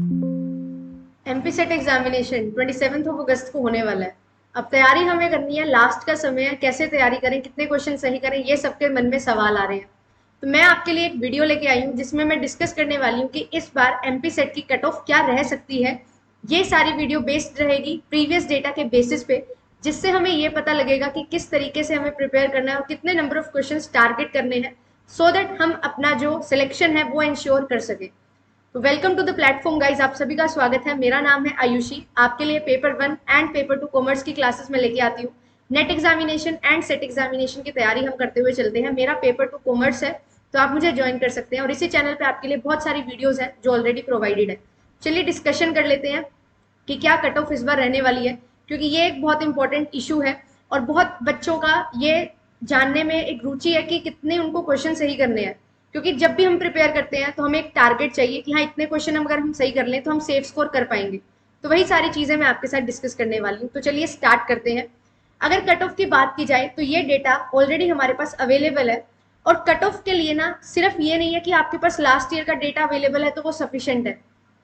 MP set examination 27 अगस्त को होने वाला है। अब तैयारी हमें करनी है, लास्ट का समय है, कैसे तैयारी करें, कितने क्वेश्चन सही करें, ये सबके मन में सवाल आ रहे हैं। तो मैं आपके लिए एक वीडियो लेके आई हूँ जिसमें मैं डिस्कस करने वाली हूँ कि इस बार एमपी सेट की कट ऑफ क्या रह सकती है। ये सारी वीडियो बेस्ड रहेगी प्रीवियस डेटा के बेसिस पे, जिससे हमें ये पता लगेगा कि किस तरीके से हमें प्रिपेयर करना है और कितने नंबर ऑफ क्वेश्चन टारगेट करने हैं, सो दैट हम अपना जो सिलेक्शन है वो इंश्योर कर सके। तो welcome to the platform guys, आप सभी का स्वागत है। मेरा नाम है आयुषी। आपके लिए पेपर 1 एंड पेपर 2 कॉमर्स की क्लासेस में लेके आती हूँ। Net examination and set examination की तैयारी हम करते हुए चलते हैं। मेरा पेपर 2 कॉमर्स है, तो आप मुझे ज्वाइन कर सकते हैं और इसी चैनल पे आपके लिए बहुत सारी वीडियोस हैं जो ऑलरेडी प्रोवाइडेड है। चलिए डिस्कशन कर लेते हैं कि क्या कट ऑफ इस बार रहने वाली है, क्योंकि ये एक बहुत इंपॉर्टेंट इशू है और बहुत बच्चों का ये जानने में एक रुचि है कि कितने उनको क्वेश्चन सही करने हैं। क्योंकि जब भी हम प्रिपेयर करते हैं तो हमें एक टारगेट चाहिए कि हाँ, इतने क्वेश्चन अगर हम सही कर लें तो हम सेफ स्कोर कर पाएंगे। तो वही सारी चीजें मैं आपके साथ डिस्कस करने वाली हूँ। तो चलिए स्टार्ट करते हैं। अगर कट ऑफ की बात की जाए तो ये डेटा ऑलरेडी हमारे पास अवेलेबल है। और कट ऑफ के लिए ना सिर्फ ये नहीं है कि आपके पास लास्ट ईयर का डेटा अवेलेबल है तो वो सफिशियंट है।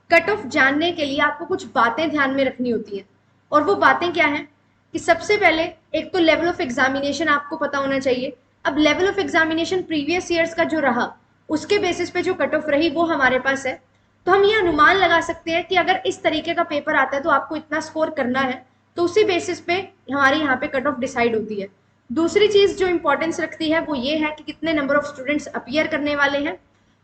कट ऑफ जानने के लिए आपको कुछ बातें ध्यान में रखनी होती हैं। और वो बातें क्या हैं कि सबसे पहले एक तो लेवल ऑफ एग्जामिनेशन आपको पता होना चाहिए। अब level of examination previous years का जो रहा उसके बेसिस पे जो कट ऑफ रही वो हमारे पास है। तो हम ये अनुमान लगा सकते हैं कि अगर इस तरीके का पेपर आता है तो आपको इतना स्कोर करना है, तो उसी बेसिस पे हमारे यहाँ पे कट ऑफ डिसाइड होती है। दूसरी चीज जो इंपॉर्टेंस रखती है वो ये है कि कितने नंबर ऑफ स्टूडेंट्स अपीयर करने वाले हैं,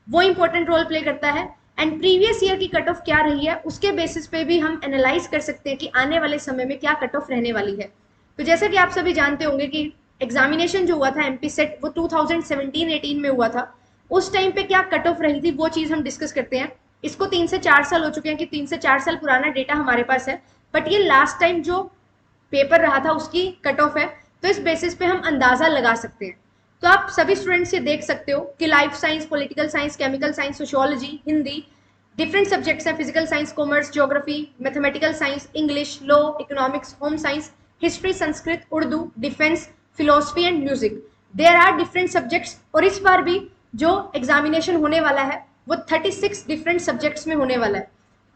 वो इंपॉर्टेंट रोल प्ले करता है। एंड प्रीवियस ईयर की कट ऑफ क्या रही है उसके बेसिस पे भी हम एनालाइज कर सकते हैं कि आने वाले समय में क्या कट ऑफ रहने वाली है। तो जैसा कि आप सभी जानते होंगे कि एग्जामिनेशन जो हुआ था एमपी सेट वो 2017-18 में हुआ था। उस टाइम पे क्या कट ऑफ रही थी वो चीज हम डिस्कस करते हैं। इसको 3 से 4 साल हो चुके हैं कि 3 से 4 साल पुराना डेटा हमारे पास है, बट ये लास्ट टाइम जो पेपर रहा था उसकी कट ऑफ है। तो इस बेसिस पे हम अंदाजा लगा सकते हैं। तो आप सभी स्टूडेंट्स ये देख सकते हो कि life science, political science, chemical science, sociology, Hindi, different subjects हैं। Physical science, commerce, geography, mathematical science, English, law, economics, home science, history, Sanskrit, Urdu, defence, philosophy and music. There are different subjects. और इस बार भी जो एग्जामिनेशन होने वाला है वो 36 डिफरेंट सब्जेक्ट्स में होने वाला है।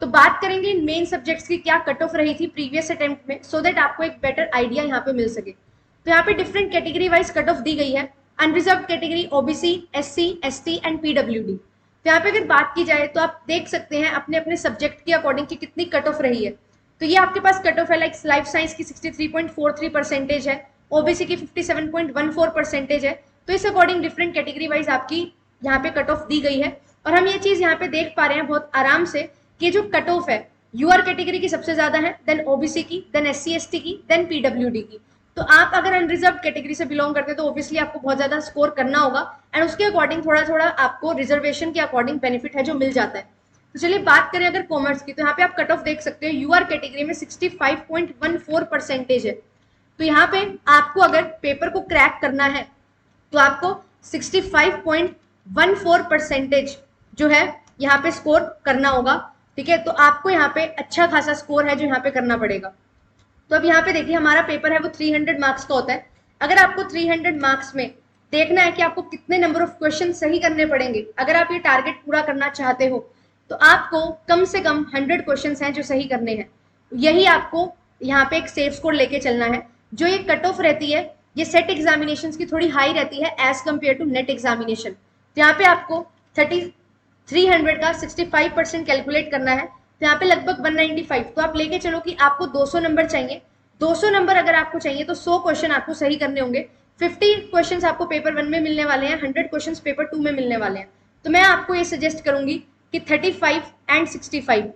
तो बात करेंगे इन मेन सब्जेक्ट्स की क्या कट ऑफ रही थी प्रीवियस अटेम्प्ट में, सो दैट आपको एक बेटर आइडिया यहाँ पे मिल सके। तो यहाँ पे different category wise cut off दी गई है। Unreserved category, OBC, SC, ST and PWD. तो यहाँ पे अगर बात की जाए तो आप देख सकते हैं अपने अपने सब्जेक्ट के अकॉर्डिंग की कितनी कट ऑफ रही है। तो ये आपके पास कट ऑफ है, लाइक लाइफ साइंस की 63.43% है, ओबीसी की 57.14% है। तो इस अकॉर्डिंग डिफरेंट कैटेगरी वाइज आपकी यहाँ पे कट ऑफ दी गई है। और हम ये चीज यहाँ पे देख पा रहे हैं बहुत आराम से कि जो कट ऑफ है यूआर कैटेगरी की सबसे ज्यादा है, देन ओबीसी की, देन एससी एसटी की, देन पीडब्ल्यूडी की। तो आप अगर अनरिजर्व कैटेगरी से बिलोंग करते हैं तो ऑब्वियसली आपको बहुत ज्यादा स्कोर करना होगा, एंड उसके अकॉर्डिंग थोड़ा थोड़ा आपको रिजर्वेशन के अकॉर्डिंग बेनिफिट है जो मिल जाता है। तो चलिए बात करें अगर कॉमर्स की, तो यहाँ पे आप कट ऑफ देख सकते हो यूआर कैटेगरी में 65.14% है। तो यहाँ पे आपको अगर पेपर को क्रैक करना है तो आपको 65.14% जो है यहाँ पे स्कोर करना होगा। ठीक है, तो आपको यहाँ पे अच्छा खासा स्कोर है जो यहाँ पे करना पड़ेगा। तो अब यहाँ पे देखिए हमारा पेपर है वो 300 मार्क्स का होता है। अगर आपको 300 मार्क्स में देखना है कि आपको कितने नंबर ऑफ क्वेश्चन सही करने पड़ेंगे, अगर आप ये टारगेट पूरा करना चाहते हो तो आपको कम से कम 100 क्वेश्चन हैं जो सही करने हैं। यही आपको यहाँ पे एक सेफ स्कोर लेके चलना है। जो ये कट ऑफ रहती है ये सेट एग्जामिनेशन की थोड़ी हाई रहती है as compare to NET examination. तो यहाँ पे आपको 300 का 65% कैलकुलेट करना है, तो यहाँ पे लगभग 195। तो आप लेके चलो कि आपको 200 नंबर चाहिए। 200 नंबर अगर आपको चाहिए तो 100 क्वेश्चन आपको सही करने होंगे। 50 क्वेश्चन आपको पेपर 1 में मिलने वाले हैं, 100 क्वेश्चन पेपर 2 में मिलने वाले हैं। तो मैं आपको ये सजेस्ट करूंगी कि 35 एंड 65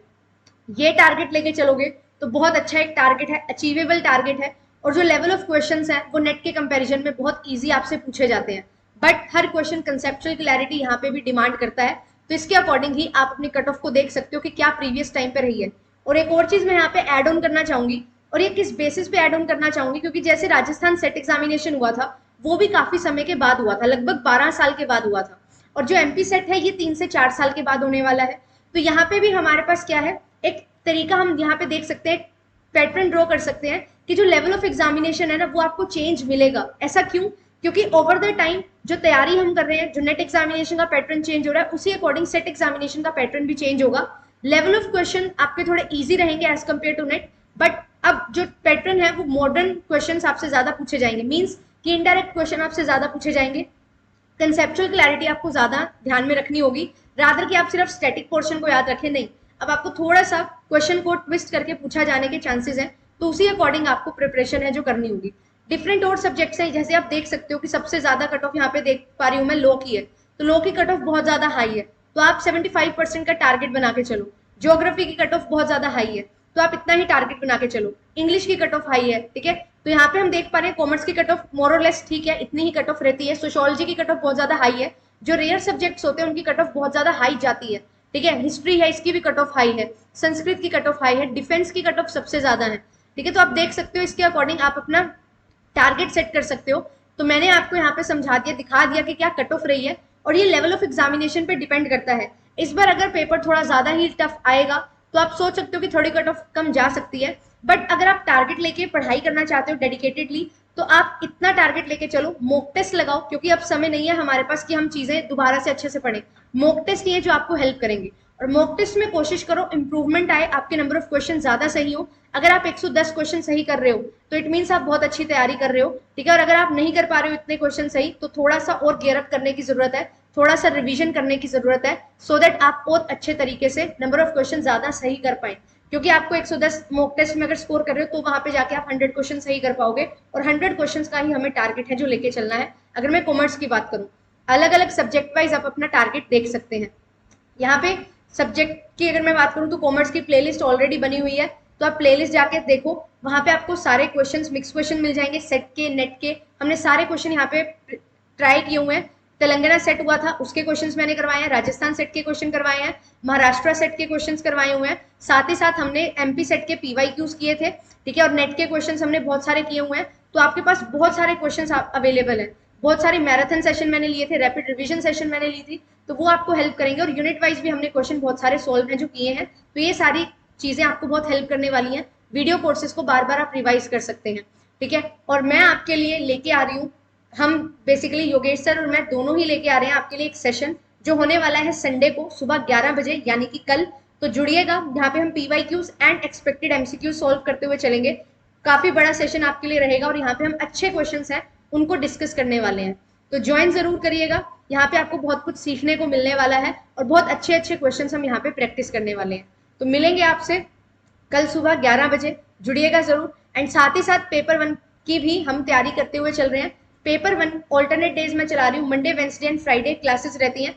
ये टारगेट लेके चलोगे तो बहुत अच्छा एक टारगेट है, अचीवेबल टारगेट है। और जो लेवल ऑफ क्वेश्चंस हैं वो नेट के कंपैरिजन में बहुत इजी आपसे पूछे जाते हैं, but her question conceptual clarity यहाँ पे भी डिमांड करता है। तो इसके अकॉर्डिंग ही आप अपनी कट ऑफ को देख सकते हो कि क्या प्रीवियस टाइम पे रही है। और एक और चीज मैं यहाँ पे ऐड ऑन करना चाहूंगी, और ये किस बेसिस पे ऐड ऑन करना चाहूंगी, क्योंकि जैसे राजस्थान सेट एग्जामिनेशन हुआ था वो भी काफी समय के बाद हुआ था, लगभग 12 साल के बाद हुआ था। और जो एमपी सेट है ये 3 से 4 साल के बाद होने वाला है। तो यहाँ पे भी हमारे पास क्या है, एक तरीका हम यहाँ पे देख सकते हैं, पैटर्न ड्रॉ कर सकते हैं कि जो लेवल ऑफ एग्जामिनेशन है ना वो आपको चेंज मिलेगा। ऐसा क्यों? क्योंकि ओवर द टाइम जो तैयारी हम कर रहे हैं, जो नेट एग्जामिनेशन का पैटर्न चेंज हो रहा है उसी अकॉर्डिंग सेट एग्जामिनेशन का पैटर्न भी चेंज होगा। लेवल ऑफ क्वेश्चन आपके थोड़े इजी रहेंगे as compare to NET, but अब जो पैटर्न है वो मॉडर्न क्वेश्चंस आपसे ज्यादा पूछे जाएंगे, मींस कि इनडायरेक्ट क्वेश्चन आपसे ज्यादा पूछे जाएंगे, कंसेप्चुअल क्लैरिटी आपको ज्यादा ध्यान में रखनी होगी, रादर कि आप सिर्फ स्टैटिक पोर्शन को याद रखें, नहीं, अब आपको थोड़ा सा क्वेश्चन को ट्विस्ट करके पूछा जाने के चांसेस हैं, तो उसी अकॉर्डिंग आपको प्रिपरेशन है जो करनी होगी। डिफरेंट और सब्जेक्ट्स हैं, जैसे आप देख सकते हो कि सबसे ज्यादा कट ऑफ यहाँ पे देख पा रही हूँ मैं लॉ की है, तो लॉ की कट ऑफ बहुत ज्यादा हाई है, तो आप 75% का टारगेट बना के चलो। ज्योग्राफी की कट ऑफ बहुत ज्यादा हाई है, तो आप इतना ही टारगेट बना के चलो। इंग्लिश की कट ऑफ हाई है, ठीक है, तो यहाँ पे हम देख पा रहे हैं कॉमर्स की कट ऑफ मोर और लेस ठीक है, इतनी ही कट ऑफ रहती है। सोशियोलॉजी की कट ऑफ बहुत ज्यादा हाई है, जो रेयर सब्जेक्ट्स होते हैं उनकी कट ऑफ बहुत ज्यादा हाई जाती है, ठीक है। हिस्ट्री है, इसकी भी कट ऑफ हाई है, संस्कृत की कट ऑफ हाई है, डिफेंस की कट ऑफ सबसे ज्यादा है, ठीक है। तो आप देख सकते हो इसके अकॉर्डिंग आप अपना टारगेट सेट कर सकते हो। तो मैंने आपको यहाँ पे समझा दिया, दिखा दिया कि क्या कट ऑफ रही है, और ये लेवल ऑफ एग्जामिनेशन पे डिपेंड करता है। इस बार अगर पेपर थोड़ा ज्यादा ही टफ आएगा तो आप सोच सकते हो कि थोड़ी कट ऑफ कम जा सकती है, बट अगर आप टारगेट लेके पढ़ाई करना चाहते हो डेडिकेटेडली, तो आप इतना टारगेट लेके चलो, मॉक टेस्ट लगाओ, क्योंकि अब समय नहीं है हमारे पास कि हम चीजें दोबारा से अच्छे से पढ़ें। मॉक टेस्ट ही है जो आपको हेल्प करेंगे, और मॉक टेस्ट में कोशिश करो इंप्रूवमेंट आए, आपके नंबर ऑफ क्वेश्चन ज्यादा सही हो। अगर आप 110 क्वेश्चन सही कर रहे हो तो इट मीन्स आप बहुत अच्छी तैयारी कर रहे हो, ठीक है। और अगर आप नहीं कर पा रहे हो इतने क्वेश्चन सही, तो थोड़ा सा और गियर अप करने की जरूरत है, थोड़ा सा रिवीजन करने की जरूरत है, सो दैट आप और अच्छे तरीके से नंबर ऑफ क्वेश्चन ज्यादा सही कर पाए। क्योंकि आपको 110 मॉक टेस्ट में अगर स्कोर कर रहे हो तो वहां पे जाके आप 100 क्वेश्चन सही कर पाओगे, और 100 क्वेश्चन का ही हमें टारगेट है जो लेके चलना है। अगर मैं कॉमर्स की बात करूं, अलग अलग सब्जेक्ट वाइज आप अपना टारगेट देख सकते हैं। यहाँ पे सब्जेक्ट की अगर मैं बात करूँ तो कॉमर्स की प्लेलिस्ट ऑलरेडी बनी हुई है, तो आप प्लेलिस्ट जाके देखो, वहां पे आपको सारे क्वेश्चंस मिक्स क्वेश्चन मिल जाएंगे, सेट के नेट के। हमने सारे क्वेश्चन यहाँ पे ट्राई किए हुए हैं। तेलंगाना सेट हुआ था उसके क्वेश्चंस मैंने करवाए हैं, राजस्थान सेट के क्वेश्चन करवाए हैं, महाराष्ट्र सेट के क्वेश्चंस करवाए हुए हैं, साथ ही साथ हमने एमपी सेट के पीवाईक्यूज किए थे, ठीक है, और नेट के क्वेश्चंस हमने बहुत सारे किए हुए हैं। तो आपके पास बहुत सारे क्वेश्चंस अवेलेबल है, बहुत सारे मैराथन सेशन मैंने लिए थे, रैपिड रिवीजन सेशन मैंने ली थी, तो वो आपको हेल्प करेंगे। और यूनिट वाइज भी हमने क्वेश्चन बहुत सारे सोल्व हैं जो किए हैं, तो ये सारी चीजें आपको बहुत हेल्प करने वाली हैं। वीडियो कोर्सेज को बार बार आप रिवाइज कर सकते हैं, ठीक है। और मैं आपके लिए लेके आ रही हूँ, हम बेसिकली योगेश सर और मैं दोनों ही लेके आ रहे हैं आपके लिए एक सेशन जो होने वाला है संडे को सुबह 11 बजे, यानी कि कल। तो जुड़िएगा, यहाँ पे हम PYQs and expected MCQs solve करते हुए चलेंगे। काफी बड़ा सेशन आपके लिए रहेगा, और यहाँ पे हम अच्छे क्वेश्चंस हैं उनको डिस्कस करने वाले हैं, तो ज्वाइन जरूर करिएगा। यहाँ पे आपको बहुत कुछ सीखने को मिलने वाला है, और बहुत अच्छे अच्छे क्वेश्चंस हम यहाँ पे प्रैक्टिस करने वाले हैं। तो मिलेंगे आपसे कल सुबह 11 बजे, जुड़िएगा जरूर। एंड साथ ही साथ पेपर 1 की भी हम तैयारी करते हुए चल रहे हैं। पेपर 1 ऑल्टरनेट डेज में चला रही हूँ, Monday Wednesday and Friday classes रहती हैं,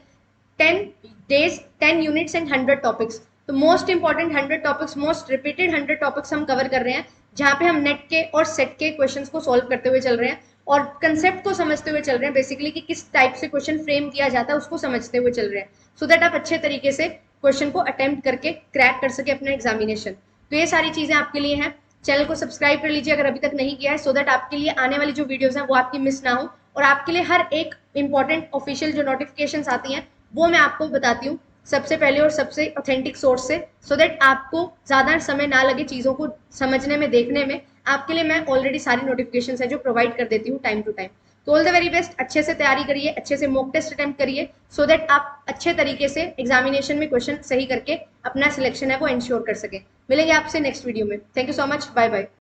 10 डेज 10 यूनिट्स एंड 100 टॉपिक्स। तो most important 100 topics, most repeated 100 topics हम कवर कर रहे हैं, जहाँ पे हम नेट के और सेट के क्वेश्चंस को सॉल्व करते हुए चल रहे हैं, और कंसेप्ट को समझते हुए चल रहे हैं, बेसिकली कि किस टाइप से क्वेश्चन फ्रेम किया जाता है उसको समझते हुए चल रहे हैं, सो दैट आप अच्छे तरीके से क्वेश्चन को अटेम्प्ट करके क्रैक कर सके अपना एग्जामिनेशन। तो ये सारी चीजें आपके लिए हैं। चैनल को सब्सक्राइब कर लीजिए अगर अभी तक नहीं किया है, सो दैट आपके लिए आने वाली जो वीडियोस हैं वो आपकी मिस ना हो, और आपके लिए हर एक इंपॉर्टेंट ऑफिशियल जो नोटिफिकेशंस आती हैं वो मैं आपको बताती हूँ सबसे पहले और सबसे ऑथेंटिक सोर्स से, सो दैट आपको ज्यादा समय ना लगे चीजों को समझने में, देखने में। आपके लिए मैं ऑलरेडी सारी नोटिफिकेशंस है जो प्रोवाइड कर देती हूँ टाइम टू टाइम। तो ऑल द वेरी बेस्ट, अच्छे से तैयारी करिए, अच्छे से मॉक टेस्ट अटेम्प्ट करिए, सो दैट आप अच्छे तरीके से एग्जामिनेशन में क्वेश्चन सही करके अपना सिलेक्शन है वो इंश्योर कर सके। मिलेंगे आपसे नेक्स्ट वीडियो में। Thank you so much, bye bye.